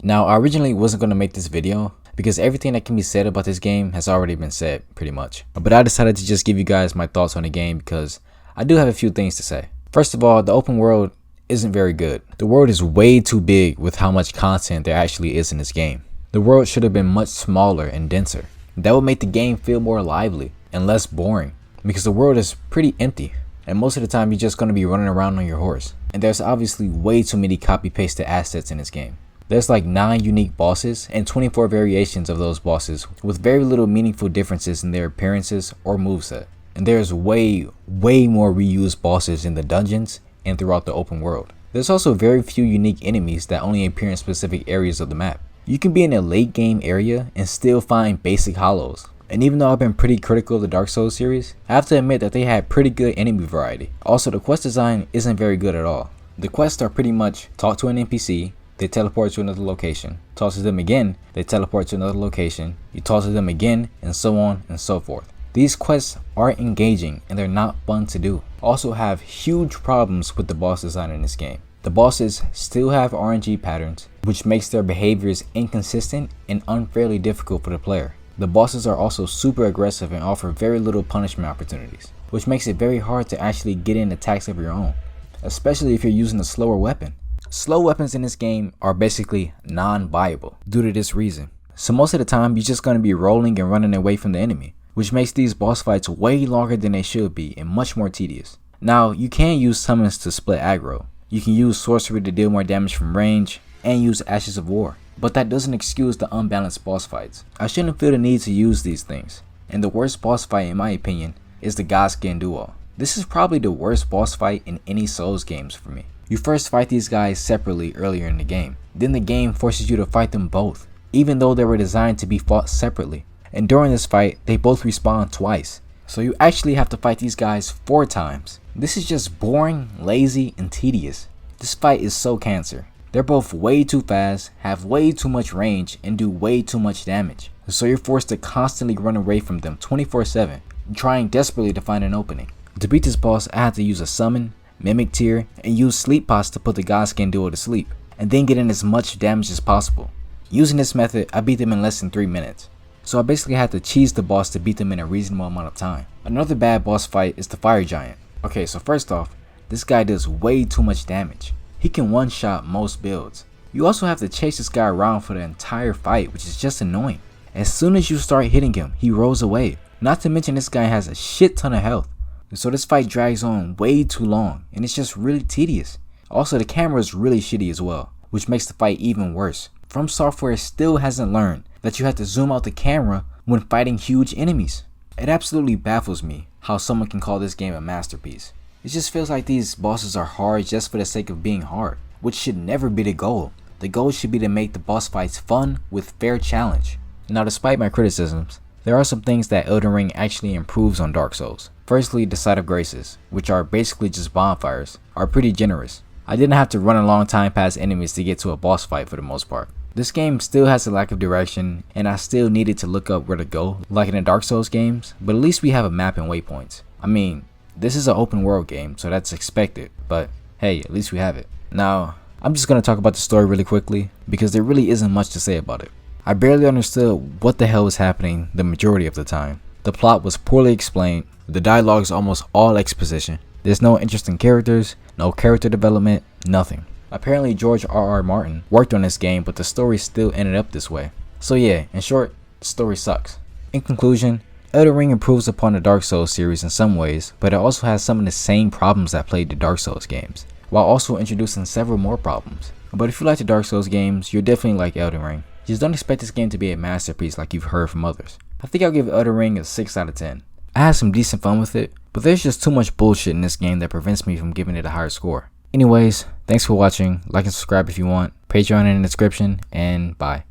Now, I originally wasn't going to make this video because everything that can be said about this game has already been said, pretty much. But I decided to just give you guys my thoughts on the game because I do have a few things to say. First of all, the open world isn't very good. The world is way too big with how much content there actually is in this game. The world should have been much smaller and denser. That would make the game feel more lively and less boring because the world is pretty empty. And most of the time you're just going to be running around on your horse. And there's obviously way too many copy-pasted assets in this game. There's like 9 unique bosses and 24 variations of those bosses with very little meaningful differences in their appearances or moveset. And there's way more reused bosses in the dungeons and throughout the open world. There's also very few unique enemies that only appear in specific areas of the map. You can be in a late game area and still find basic hollows. And even though I've been pretty critical of the Dark Souls series, I have to admit that they had pretty good enemy variety. Also, the quest design isn't very good at all. The quests are pretty much talk to an NPC, they teleport to another location, talk to them again, they teleport to another location, you talk to them again, and so on and so forth. These quests aren't engaging and they're not fun to do. Also have huge problems with the boss design in this game. The bosses still have RNG patterns, which makes their behaviors inconsistent and unfairly difficult for the player. The bosses are also super aggressive and offer very little punishment opportunities, which makes it very hard to actually get in attacks of your own, especially if you're using a slower weapon. Slow weapons in this game are basically non-viable due to this reason. So most of the time you're just going to be rolling and running away from the enemy, which makes these boss fights way longer than they should be and much more tedious. Now, you can use summons to split aggro. You can use sorcery to deal more damage from range and use Ashes of War. But that doesn't excuse the unbalanced boss fights. I shouldn't feel the need to use these things. And the worst boss fight in my opinion is the Godskin Duo. This is probably the worst boss fight in any Souls games for me. You first fight these guys separately earlier in the game. Then the game forces you to fight them both, even though they were designed to be fought separately. And during this fight, they both respawn twice. So you actually have to fight these guys 4 times. This is just boring, lazy, and tedious. This fight is so cancer. They're both way too fast, have way too much range, and do way too much damage. So you're forced to constantly run away from them 24/7, trying desperately to find an opening. To beat this boss, I had to use a summon, mimic tier, and use sleep pots to put the Godskin Duo to sleep, and then get in as much damage as possible. Using this method, I beat them in less than 3 minutes. So I basically had to cheese the boss to beat them in a reasonable amount of time. Another bad boss fight is the Fire Giant. Okay, so first off, this guy does way too much damage. He can one-shot most builds. You also have to chase this guy around for the entire fight, which is just annoying. As soon as you start hitting him, he rolls away. Not to mention this guy has a shit ton of health. So this fight drags on way too long, and it's just really tedious. Also, the camera is really shitty as well, which makes the fight even worse. From Software still hasn't learned that you have to zoom out the camera when fighting huge enemies. It absolutely baffles me how someone can call this game a masterpiece. It just feels like these bosses are hard just for the sake of being hard, which should never be the goal. The goal should be to make the boss fights fun with fair challenge. Now, despite my criticisms, there are some things that Elden Ring actually improves on Dark Souls. Firstly, the Site of Graces, which are basically just bonfires, are pretty generous. I didn't have to run a long time past enemies to get to a boss fight for the most part. This game still has a lack of direction, and I still needed to look up where to go, like in the Dark Souls games, but at least we have a map and waypoints. I mean, this is an open world game, so that's expected, but hey, at least we have it. Now, I'm just going to talk about the story really quickly, because there really isn't much to say about it. I barely understood what the hell was happening the majority of the time. The plot was poorly explained, the dialogue is almost all exposition. There's no interesting characters, no character development, nothing. Apparently George R.R. Martin worked on this game, but the story still ended up this way. So yeah, in short, the story sucks. In conclusion, Elden Ring improves upon the Dark Souls series in some ways, but it also has some of the same problems that plagued the Dark Souls games, while also introducing several more problems. But if you like the Dark Souls games, you're definitely like Elden Ring. Just don't expect this game to be a masterpiece like you've heard from others. I think I'll give Elden Ring a 6 out of 10. I had some decent fun with it, but there's just too much bullshit in this game that prevents me from giving it a higher score. Anyways, thanks for watching, like and subscribe if you want, Patreon in the description, and bye.